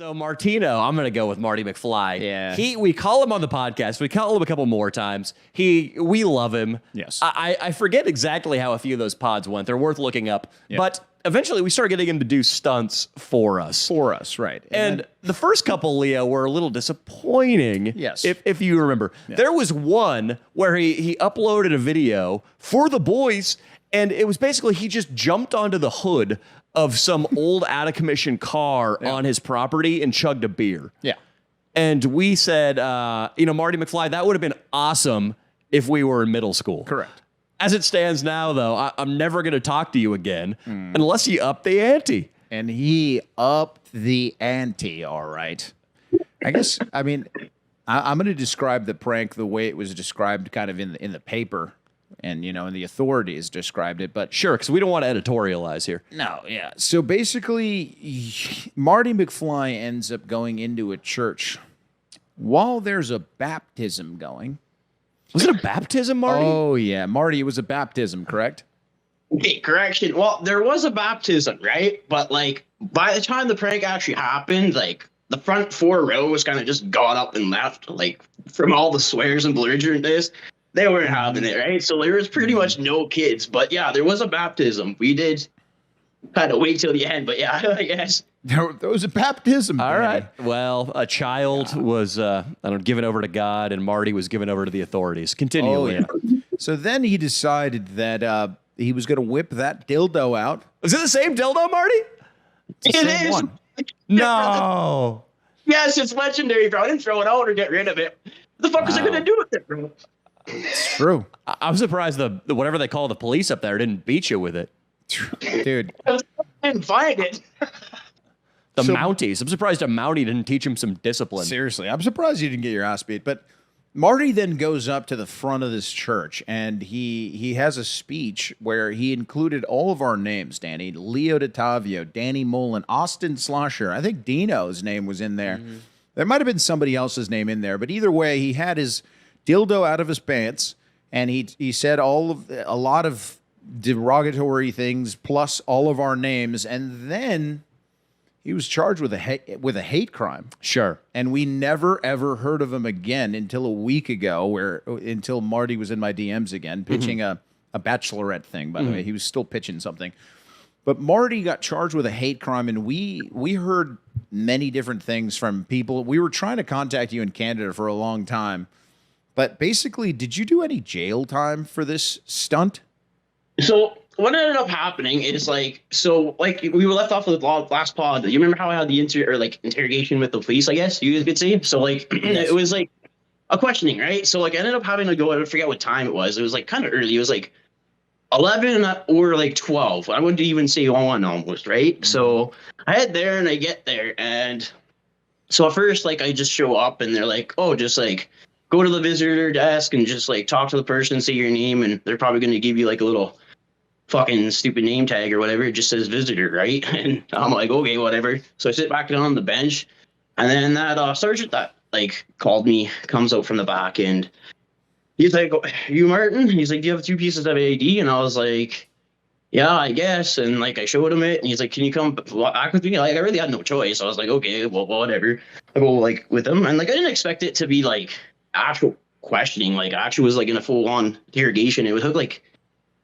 So Martino, I'm going to go with Marty McFly. Yeah. We call him on the podcast. We call him a couple more times. We love him. Yes. I forget exactly how a few of those pods went. They're worth looking up. Yep. But eventually we started getting him to do stunts for us. For us, right. And the first couple, Leo, were a little disappointing. Yes. If you remember. Yeah. There was one where he uploaded a video for the boys, and it was basically he just jumped onto the hood of some old out-of-commission car on his property and chugged a beer. Yeah. And we said, Marty McFly, that would have been awesome if we were in middle school. Correct. As it stands now, though, I'm never going to talk to you again unless you up the ante. And he upped the ante, all right. I guess, I mean, I'm going to describe the prank the way it was described kind of in the paper. And, and the authorities described it, but... Sure, because we don't want to editorialize here. No, yeah. So basically, Marty McFly ends up going into a church while there's a baptism going. Was it a baptism, Marty? Oh, yeah. Marty, it was a baptism, correct? Okay, correction. Well, there was a baptism, right? But, by the time the prank actually happened, the front 4 rows kind of just got up and left, from all the swears and belligerentness. They weren't having it, right? So there was pretty much no kids. But yeah, there was a baptism. We did kind of wait till the end. But yeah, I guess. There was a baptism. All right. Well, a child was given over to God, and Marty was given over to the authorities. Continue. Oh, yeah. So then he decided that he was going to whip that dildo out. Was it the same dildo, Marty? It's the same one. No. Yes, it's legendary, bro. I didn't throw it out or get rid of it. What the fuck was I going to do with it, bro? It's true. I'm surprised the whatever they call the police up there didn't beat you with it. Dude. I didn't find it. The Mounties. I'm surprised a Mountie didn't teach him some discipline. Seriously, I'm surprised you didn't get your ass beat. But Marty then goes up to the front of this church, and he has a speech where he included all of our names, Danny. Leo Dottavio, Danny Mullen, Austin Slosher. I think Dino's name was in there. There might have been somebody else's name in there, but either way, he had his dildo out of his pants, and he said a lot of derogatory things plus all of our names, and then he was charged with a hate crime. Sure. And we never ever heard of him again until a week ago, until Marty was in my DMs again pitching a bachelorette thing. By the way, he was still pitching something. But Marty got charged with a hate crime, and we heard many different things from people. We were trying to contact you in Canada for a long time. But basically, did you do any jail time for this stunt? So what ended up happening is we were left off of the last pod. You remember how I had the interrogation with the police, I guess you could say? So it was a questioning, right? So I ended up having to go, I forget what time it was. It was kind of early. It was 11 or 12. I wouldn't even say 1 almost, right? So I head there and I get there. And so at first, I just show up and they're like, oh, just go to the visitor desk and just talk to the person, say your name, and they're probably going to give you a little fucking stupid name tag or whatever. It just says visitor, right? And I'm like, okay, whatever. So I sit back down on the bench, and then that sergeant that called me comes out from the back, and he's like, you Martin? He's like, do you have 2 pieces of ID? And I was like, yeah, I guess. And I showed him it, and he's like, can you come back with me? I really had no choice. I was like, okay, well, whatever. I go with him, and I didn't expect it to be actual questioning. Actually was in a full-on interrogation. It would took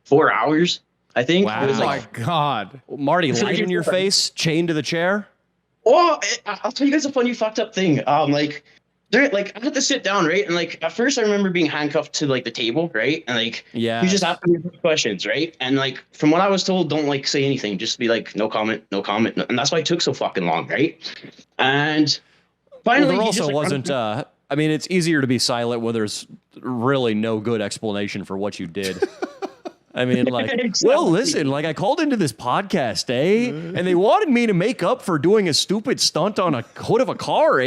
4 hours, I think. Wow. It was, Oh my God. Marty, light in your face, chained to the chair? Oh, I'll tell you guys a funny fucked up thing. I had to sit down, right? And at first I remember being handcuffed to the table, right? And yeah, you just asking me questions, right? And from what I was told, don't say anything, just be no comment, no comment. And that's why it took so fucking long, right? And finally, there also wasn't. It's easier to be silent when there's really no good explanation for what you did. Exactly. Well, listen, I called into this podcast, and they wanted me to make up for doing a stupid stunt on a hood of a car,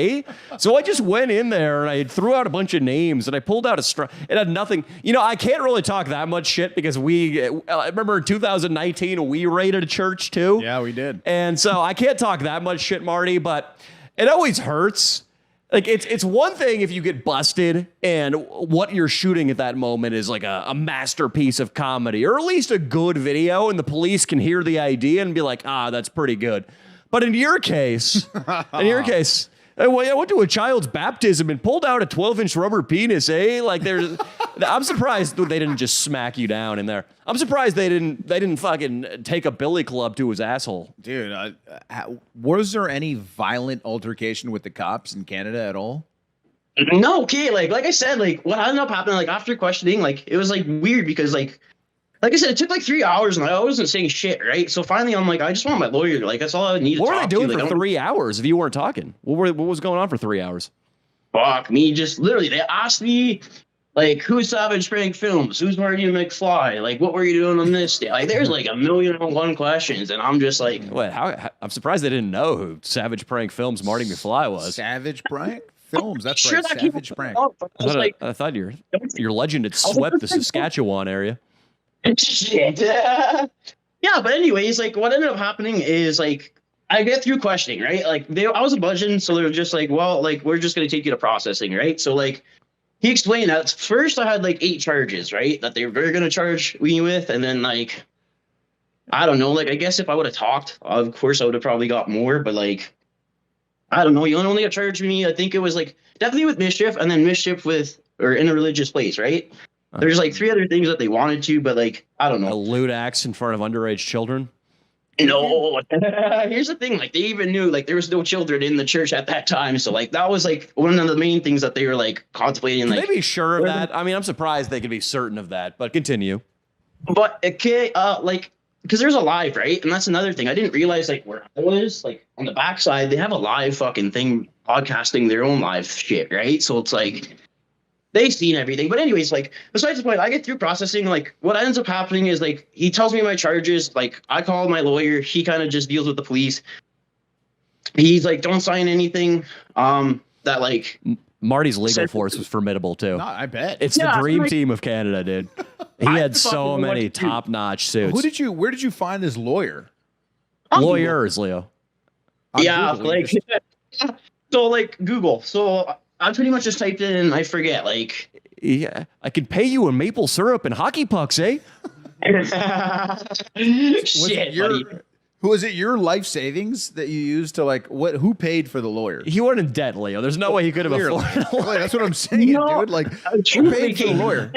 So I just went in there and I threw out a bunch of names and I pulled out it had nothing. I can't really talk that much shit because I remember in 2019, we raided a church too. Yeah, we did. And so I can't talk that much shit, Marty, but it always hurts. It's one thing if you get busted and what you're shooting at that moment is a masterpiece of comedy or at least a good video and the police can hear the idea and be like, that's pretty good. But in your case, I went to a child's baptism and pulled out a 12-inch rubber penis, eh? Like I'm surprised they didn't just smack you down in there. I'm surprised they didn't fucking take a billy club to his asshole. Dude, was there any violent altercation with the cops in Canada at all? No, okay, like I said, like what ended up happening, like after questioning, like it was like weird because like I said, it took like 3 hours and I wasn't saying shit, right? So finally, I'm like, I just want my lawyer. Like, that's all I need to talk to. What were they doing like, for 3 hours if you weren't talking? What was going on for 3 hours? Fuck me. Just literally, they asked me, like, who's Savage Prank Films? Who's Marty McFly? Like, what were you doing on this day? Like, there's like 1,000,001 questions. And I'm just like, what? How I'm surprised they didn't know who Savage Prank Films Marty McFly was. Savage Prank Films. That's sure right. that Savage Prank. I thought your legend had swept the Saskatchewan area. Shit. Yeah, but anyways, like what ended up happening is like I get through questioning, right? Like I was a budgeting, so they were just like, well, like we're just gonna take you to processing, right? So like he explained that first I had like 8 charges, right? That they were gonna charge me with, and then like I don't know, like I guess if I would have talked, of course I would have probably got more, but like I don't know, you only got charged me. I think it was like definitely with mischief, and then mischief with or in a religious place, right? There's like 3 other things that they wanted to, but like, I don't know. A lewd acts in front of underage children? No. Here's the thing. Like they even knew like there was no children in the church at that time. So like that was like one of the main things that they were like contemplating. Can like, they be sure of that? I mean, I'm surprised they could be certain of that, but continue. But okay, like, because there's a live, right? And that's another thing. I didn't realize like where I was, like on the backside, they have a live fucking thing podcasting their own live shit, right? So it's like they've seen everything. But anyways, like besides the point, I get through processing. Like what ends up happening is like he tells me my charges. Like I call my lawyer. He kind of just deals with the police. He's like, don't sign anything. That like Marty's legal force was formidable too. No, I bet. It's the dream team of Canada, dude. He had so many top-notch suits. Where did you find this lawyer? Lawyers, Leo. Yeah, Google, like so like Google. So I pretty much just typed in, I forget, like yeah, I could pay you in maple syrup and hockey pucks, eh? Shit, buddy. Was it your life savings that you used to like what? Who paid for the lawyer? He went in debt, Leo. There's no way he could have afforded a lawyer. That's what I'm saying, dude. Like, who paid for the lawyer?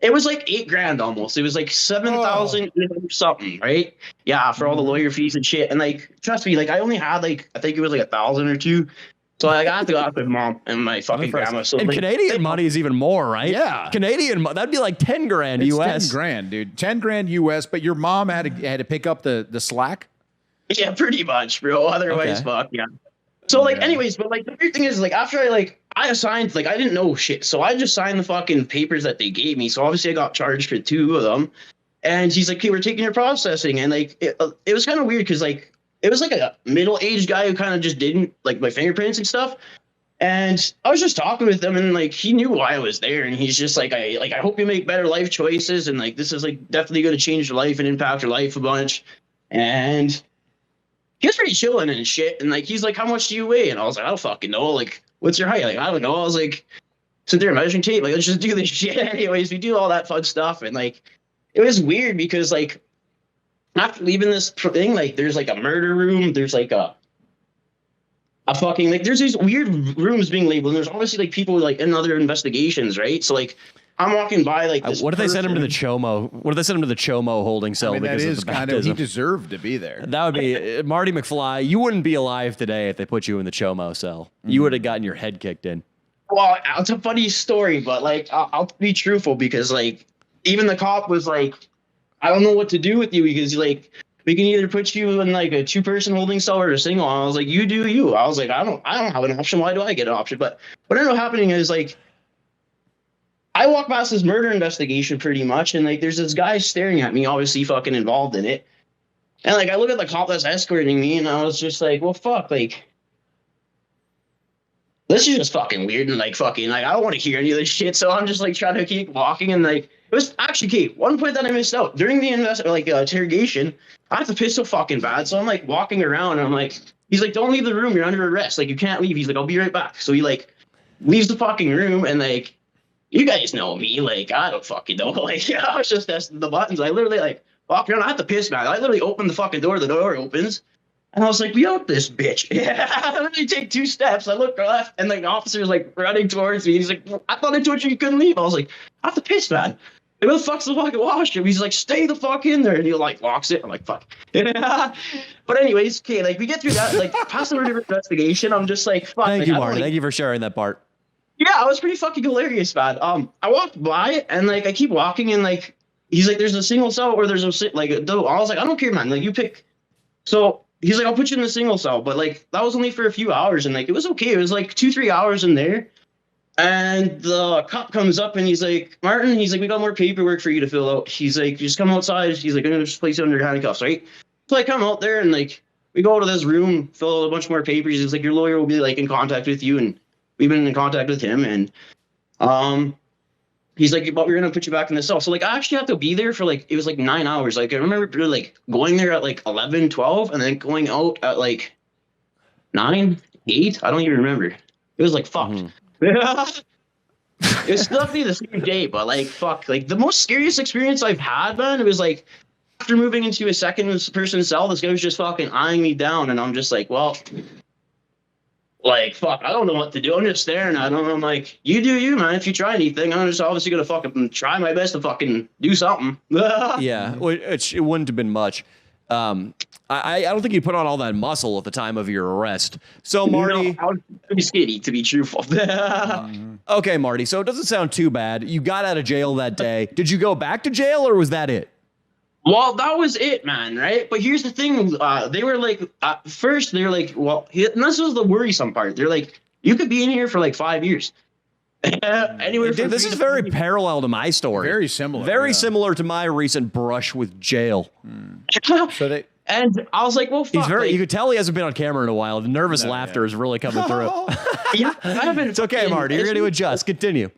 It was like $8,000 almost. It was like 7,000 something, right? Yeah, for all the lawyer fees and shit. And like, trust me, like I only had like I think it was like 1,000 or 2. So like, I had to go out with mom and my fucking grandma. So and like, Canadian money is even more, right? Yeah, Canadian that'd be like $10,000 US. $10,000, dude. $10,000 US. But your mom had to pick up the slack. Yeah, pretty much, bro. Otherwise, fuck yeah. So like, anyways, but like the weird thing is like after I assigned, like I didn't know shit, so I just signed the fucking papers that they gave me. So obviously I got charged for 2 of them, and she's like, "Okay, we're taking your processing," and like it was kind of weird because like it was like a middle-aged guy who kind of just didn't like my fingerprints and stuff. And I was just talking with him, and like he knew why I was there, and he's just like, I hope you make better life choices, and like this is like definitely going to change your life and impact your life a bunch. And he was pretty chilling and shit, and like he's like, "How much do you weigh?" And I was like, "I don't fucking know. Like, what's your height?" Like, I don't know. I was like, sit there measuring tape. Like, let's just do this shit. Anyways, we do all that fun stuff, and like it was weird because like after leaving this thing, like there's like a murder room, there's like a fucking like there's these weird rooms being labeled, and there's obviously like people like in other investigations, right? So like I'm walking by like this. What if they send him to the Chomo? What if they send him to the Chomo holding cell? I mean, because that of is the kind baptism? of he deserved to be there. That would be Marty McFly. You wouldn't be alive today if they put you in the Chomo cell. You would have gotten your head kicked in. Well, it's a funny story, but like I'll be truthful because like even the cop was like, I don't know what to do with you because like we can either put you in like a 2-person holding cell or a single. And I was like, you do you. I was like, I don't have an option. Why do I get an option? But what ended up happening is like I walk past this murder investigation pretty much, and like there's this guy staring at me, obviously fucking involved in it. And like I look at the cop that's escorting me, and I was just like, well, fuck, like this is just fucking weird and like fucking like I don't want to hear any of this shit. So I'm just like trying to keep walking, and like it was actually Kate. One point that I missed out during the interrogation, I have to piss so fucking bad. So I'm like walking around, and I'm like, he's like, don't leave the room, you're under arrest. Like you can't leave. He's like, I'll be right back. So he like leaves the fucking room, and like you guys know me, like I don't fucking know. Like I was just testing the buttons. I literally like walk around. I have to piss, man. I literally open the fucking door. The door opens, And I was like, "We out this bitch." Yeah. And then I take 2 steps. I look left, and like, the officer's like running towards me. He's like, "I thought I told you couldn't leave." I was like, "I have to piss, man." Like, "Where the fuck's the fucking washroom?" He's like, "Stay the fuck in there." And he like locks it. I'm like, "Fuck." But anyways, okay, like we get through that, like past the murder investigation. I'm just like, "Fuck." Thank like, you, I don't, Marty. like- Thank you for sharing that part. Yeah, it was pretty fucking hilarious, man. I walked by and like I keep walking and like he's like, "There's a single cell or there's a like." I was like, "I don't care, man. Like you pick." So he's like, "I'll put you in the single cell," but like that was only for a few hours and like it was okay. It was like 2-3 hours in there, and the cop comes up and he's like, "Martin," he's like, "We got more paperwork for you to fill out." He's like, "Just come outside." He's like, "I'm gonna just place you under handcuffs, right?" So I come out there and like we go to this room, fill out a bunch more papers. He's like, "Your lawyer will be like in contact with you," and we've been in contact with him and. He's like, "But we're gonna put you back in the cell." So like I actually have to be there for like it was like 9 hours. Like I remember like going there at like 11, 12, and then going out at like 9, 8. I don't even remember. It was like fucked. It was definitely the same day, but like fuck. Like the most scariest experience I've had, man, it was like after moving into a second person cell, this guy was just fucking eyeing me down, and I'm just like, well. Like, fuck, I don't know what to do. I'm just staring at him. I'm like, "You do you, man. If you try anything, I'm just obviously going to fucking try my best to fucking do something." Yeah, it wouldn't have been much. I don't think you put on all that muscle at the time of your arrest. So, Marty... No, I was pretty skinny, to be truthful. Okay, Marty, so it doesn't sound too bad. You got out of jail that day. Did you go back to jail, or was that it? Well, that was it, man, right? But here's the thing. They were like, first, they're like, well, and this was the worrisome part. They're like, "You could be in here for like 5 years." Anywhere Dude, this is very parallel to my story. Very similar. Very similar to my recent brush with jail. So they... And I was like, well, fuck. He's very. Like, You could tell he hasn't been on camera in a while. The nervous laughter is really coming through. yeah, I haven't. It's okay, Marty. You're going to adjust. Continue.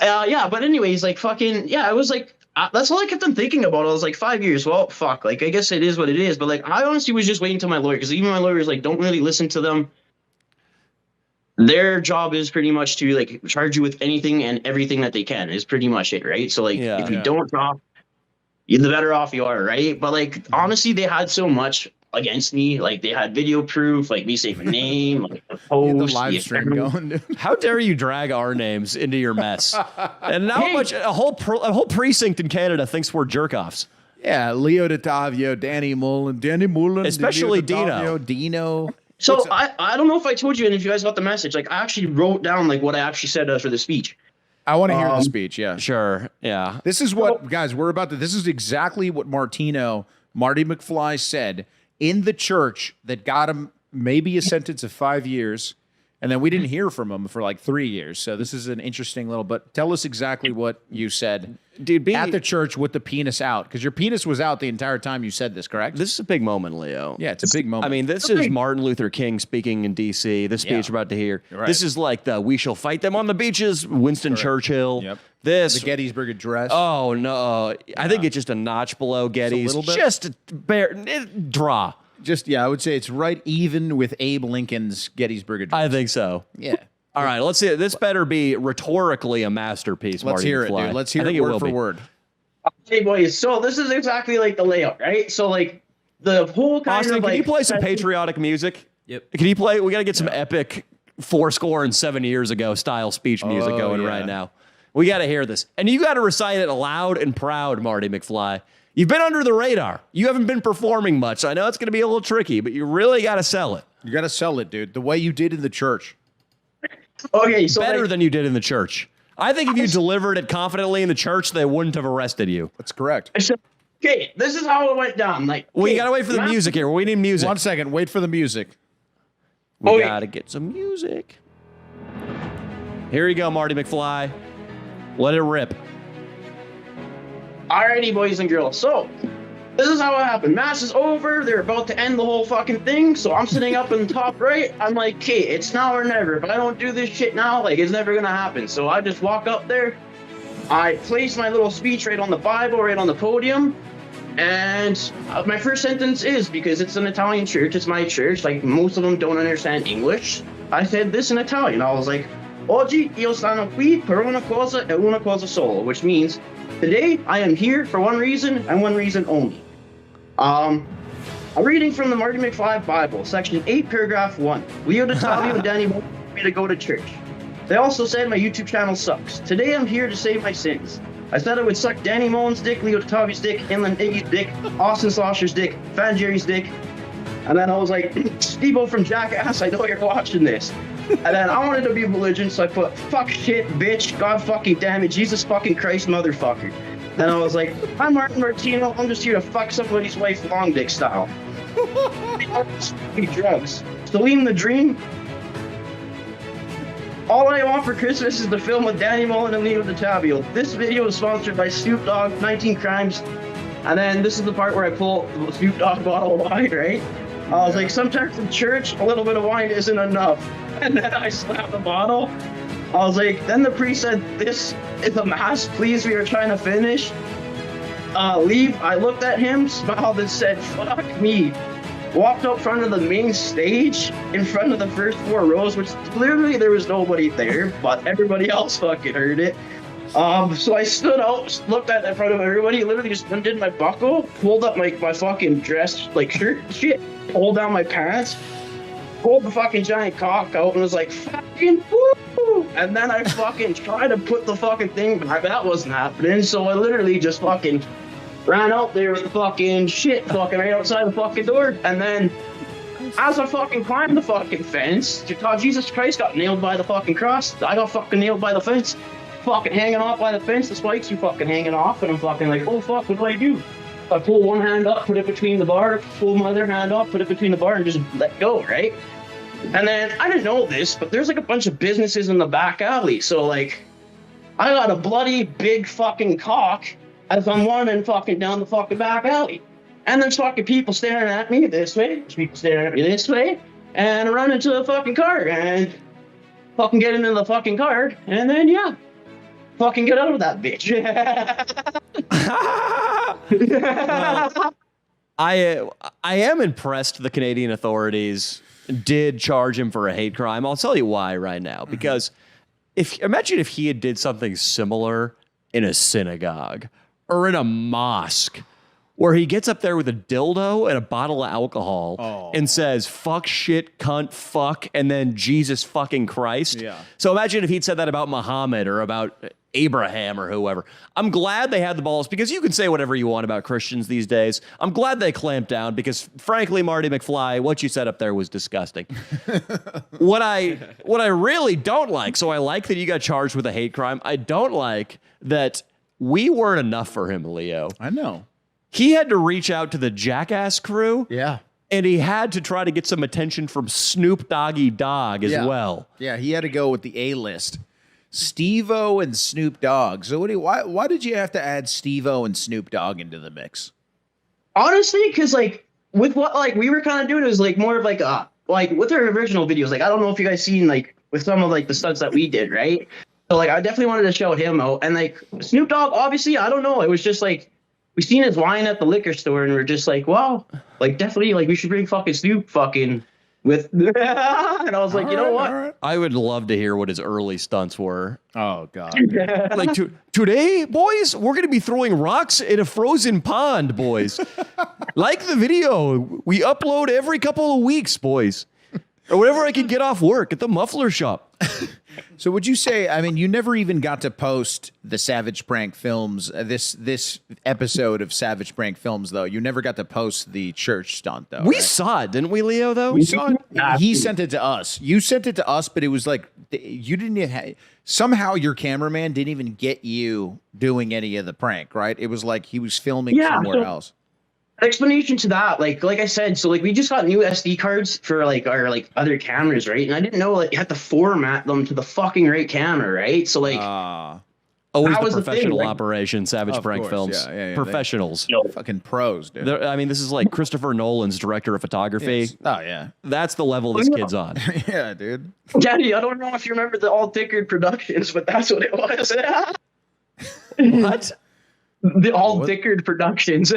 Yeah, but anyways, like fucking, yeah, I was like, that's all I kept on thinking about. I was like, 5 years. Well, fuck. Like, I guess it is what it is. But like, I honestly was just waiting till my lawyer, because even my lawyer is like, don't really listen to them. Their job is pretty much to like charge you with anything and everything that they can. Is pretty much it, right? So like, if you don't drop, the better off you are, right? But like, honestly, they had so much against me. Like, they had video proof, like me saying my name, like the post, the live stream going. How dare you drag our names into your mess? And how much a whole precinct in Canada thinks we're jerk-offs. Yeah, Leo Dottavio, Danny Mullen, Especially Dino. So I don't know if I told you and if you guys got the message. Like, I actually wrote down like what I actually said for the speech. I want to hear the speech. Yeah, Sure. Yeah. This is what, guys, we're about to. This is exactly what Marty McFly said in the church that got him maybe a sentence of 5 years, and then we didn't hear from him for like 3 years. So this is an interesting little. But tell us exactly what you said, dude. At the church with the penis out, because your penis was out the entire time you said this, correct? This is a big moment, Leo. Yeah, it's a big moment. I mean, this is Martin Luther King speaking in D.C. This speech we're about to hear. Right. This is like the "We shall fight them on the beaches," Winston Churchill. Yep. This the Gettysburg Address. Oh no, I think it's just a notch below Getty's. little bit? Just a draw. Just I would say it's right even with Abe Lincoln's Gettysburg Address. I think so. Yeah. All right, let's see it. This better be rhetorically a masterpiece. Let's Marty hear McFly. it, dude. Let's hear I think it word will for be. word. Hey boys, so this is exactly like the layout, right? So like the whole kind Austin, of like. can you play some patriotic music? Yep. Can you play? We got to get some epic 7 years ago style speech music going right now. We got to hear this, and you got to recite it loud and proud, Marty McFly. You've been under the radar. You haven't been performing much. I know it's going to be a little tricky, but you really got to sell it. You got to sell it, dude. The way you did in the church. Okay, so Better like, than you did in the church. I think if you delivered it confidently in the church, they wouldn't have arrested you. That's correct. okay, this is how it went down. Like, Well, you okay, got to wait for the music here. We need music. 1 second. Wait for the music. We Okay. got to get some music. Here you go, Marty McFly. Let it rip. Alrighty, boys and girls. So, this is how it happened. Mass is over. They're about to end the whole fucking thing. So I'm sitting up in the top right. I'm like, okay, it's now or never. If I don't do this shit now, like, it's never gonna happen. So I just walk up there. I place my little speech right on the Bible, right on the podium. And my first sentence is, because it's an Italian church, it's my church, like most of them don't understand English. I said this in Italian. I was like, Oggi io sono qui per una cosa e una cosa solo, which means today I am here for one reason and one reason only. I'm reading from the Marty McFly Bible, section 8, paragraph 1. Leo Dottavio and Danny Mullen told me to go to church. They also said my YouTube channel sucks. Today I'm here to save my sins. I said I would suck Danny Mullen's dick, Leo Dottavio's dick, Inland Iggy's dick, Austin Slosher's dick, Fan Jerry's dick. And then I was like, Steve-O from Jackass, I know you're watching this. And then I wanted to be belligerent, so I put, fuck shit, bitch, God fucking damn it, Jesus fucking Christ, motherfucker. Then I was like, I'm Martin Martino, I'm just here to fuck somebody's wife long dick style. Drugs. Salim the Dream. All I want for Christmas is the film with Danny Mullen and Leo Dottavio. This video is sponsored by Snoop Dogg, 19 Crimes. And then this is the part where I pull the Snoop Dogg bottle of wine, right? I was like, sometimes in church, a little bit of wine isn't enough. And then I slapped the bottle. I was like, then the priest said, this is a mass, please, we are trying to finish. Leave. I looked at him, smiled, and said, fuck me. Walked up front of the main stage, in front of the first 4 rows, which clearly there was nobody there, but everybody else fucking heard it. So I stood out, looked at in front of everybody, literally just undid my buckle, pulled up my fucking dress, like shirt shit, pulled down my pants, pulled the fucking giant cock out, and was like, fucking woo! And then I fucking tried to put the fucking thing back. That wasn't happening, so I literally just fucking ran out there with the fucking shit fucking right outside the fucking door. And then as I fucking climbed the fucking fence, Jesus Christ got nailed by the fucking cross. I got fucking nailed by the fence. Fucking hanging off by the fence, the spikes are fucking hanging off, and I'm fucking like, oh fuck, what do I do? I pull one hand up, put it between the bar, pull my other hand up, put it between the bar, and just let go, right? And then, I didn't know this, but there's like a bunch of businesses in the back alley, so like, I got a bloody big fucking cock as I'm running fucking down the fucking back alley. And there's fucking people staring at me this way, there's people staring at me this way, and I run into the fucking car, and fucking get into the fucking car, and then, yeah. Fucking get out of that bitch. Well, I am impressed the Canadian authorities did charge him for a hate crime. I'll tell you why right now. Because imagine if he had did something similar in a synagogue or in a mosque where he gets up there with a dildo and a bottle of alcohol and says, fuck, shit, cunt, fuck, and then Jesus fucking Christ. Yeah. So imagine if he'd said that about Muhammad or about Abraham or whoever. I'm glad they had the balls, because you can say whatever you want about Christians these days. I'm glad they clamped down, because frankly, Marty McFly, what you said up there was disgusting. What I really don't like, so I like that you got charged with a hate crime. I don't like that we weren't enough for him, Leo. I know. He had to reach out to the Jackass crew. Yeah. And he had to try to get some attention from Snoop Doggy Dogg as well. Yeah, he had to go with the A-list. Steve-O and Snoop Dogg. So why did you have to add Steve-O and Snoop Dogg into the mix? Honestly, because like with what like we were kind of doing, it was like more of like with our original videos. Like I don't know if you guys seen like with some of like the stunts that we did, right? So like I definitely wanted to show him out, and like Snoop Dogg, obviously, I don't know. It was just like we seen his line at the liquor store, and we're just like, wow, like definitely like we should bring fucking Snoop fucking with. And I was like, you know what? Right. I would love to hear what his early stunts were. Oh, God. Like, today, boys, we're going to be throwing rocks in a frozen pond, boys. Like the video. We upload every couple of weeks, boys. Or whenever I can get off work at the muffler shop. So would you say, I mean, you never even got to post the Savage Prank Films, this episode of Savage Prank Films, though. You never got to post the church stunt, though. We right? saw it, didn't we, Leo, though? We saw it. He sent it to us. You sent it to us, but it was like, you didn't even somehow your cameraman didn't even get you doing any of the prank, right? It was like he was filming somewhere else. Explanation to that, like I said, so like we just got new SD cards for like our like other cameras, right? And I didn't know like you had to format them to the fucking right camera, right? So like always that the professional like, operation, Savage Prank Films. Yeah, professionals. Fucking pros, dude. I mean, this is like Christopher Nolan's director of photography. Oh, yeah. That's the level this kid's on. Yeah, dude. Daddy, I don't know if you remember the All Dickard Productions, but that's what it was. What? The All Dickard Productions.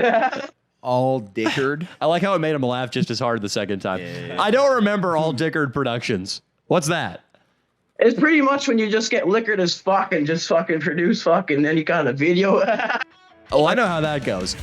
All Dickard. I like how it made him laugh just as hard the second time. Yeah. I don't remember All Dickard Productions. What's that? It's pretty much when you just get liquored as fuck and just fucking produce fucking, then you got a video. Oh, I know how that goes.